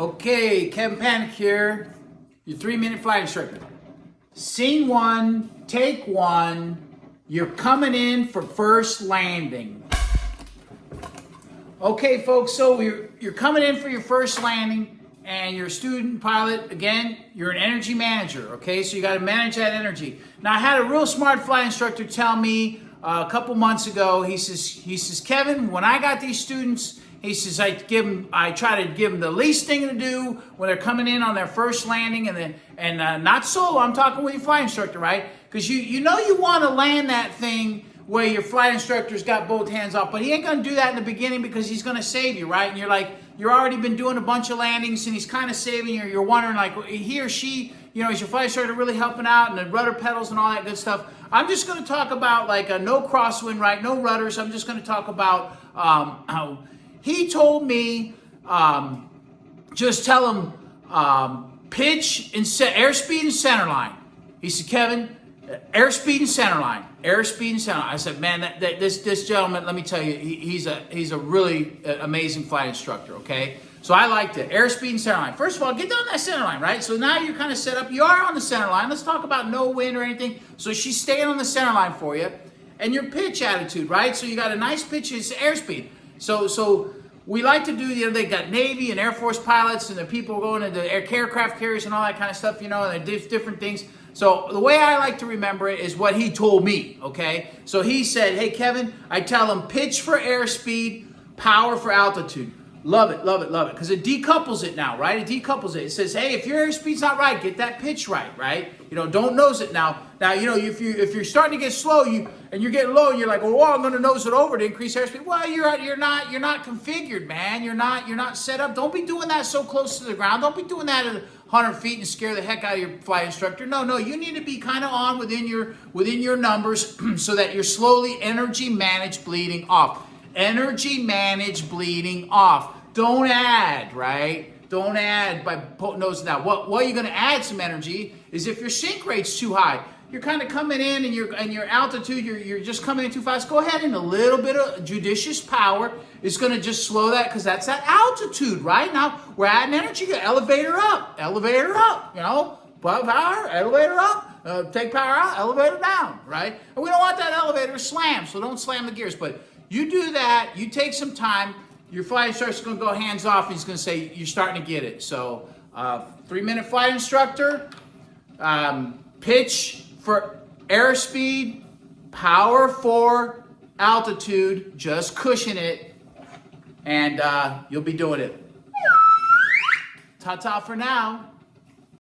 Okay, Kevin Panic here, your 3-minute flight instructor. Scene 1, take 1. You're coming in for first landing. Okay, folks, so you're coming in for your first landing, and you're a student pilot. Again, you're an energy manager, okay? So you got to manage that energy. Now, I had a real smart flight instructor tell me a couple months ago, he says, Kevin, when I got these students, he says, I try to give them the least thing to do when they're coming in on their first landing, and not solo. I'm talking with your flight instructor, right? Because you know you want to land that thing where your flight instructor's got both hands off, but he ain't going to do that in the beginning because he's going to save you, right? And you're already been doing a bunch of landings, and he's kind of saving you. You're wondering, like, he or she, is your flight instructor really helping out, and the rudder pedals and all that good stuff. I'm just going to talk about like a no crosswind, right? No rudders. I'm just going to talk about how he told me, just tell him pitch and airspeed and centerline. He said, Kevin, airspeed and centerline. Airspeed and centerline. I said, man, this gentleman, let me tell you, he's a really amazing flight instructor. Okay, so I liked it. Airspeed and centerline. First of all, get down that centerline, right? So now you're kind of set up. You are on the centerline. Let's talk about no wind or anything. So she's staying on the centerline for you, and your pitch attitude, right? So you got a nice pitch. It's airspeed. So we like to do, they got Navy and Air Force pilots, and the people going into aircraft carriers and all that kind of stuff, and they do different things. So the way I like to remember it is what he told me, okay? So he said, hey, Kevin, I tell him pitch for airspeed, power for altitude. Love it, love it, love it. Because it decouples it now, right? It decouples it. It says, hey, if your airspeed's not right, get that pitch right, right? Don't nose it now. Now, if you're starting to get slow, and you're getting low, and you're like, oh, I'm going to nose it over to increase airspeed. Well, you're not configured, man. You're not set up. Don't be doing that so close to the ground. Don't be doing that at 100 feet and scare the heck out of your flight instructor. No, you need to be kind of on within your numbers so that you're slowly energy manage bleeding off. Energy manage bleeding off. Don't add, right? Don't add by nosing down. What you're going to add some energy is if your sink rate's too high. You're kind of coming in and your altitude, you're just coming in too fast. Go ahead, and a little bit of judicious power is going to just slow that, because that's that altitude, right? Now we're adding energy. Elevator up, power, elevator up, take power out, elevator down, right? And we don't want that elevator to slam, so don't slam the gears. But you do that, you take some time, your flight instructor's going to go hands off, and he's going to say, you're starting to get it. So 3-minute flight instructor, pitch for airspeed, power for altitude, just cushion it, and you'll be doing it. Ta-ta for now.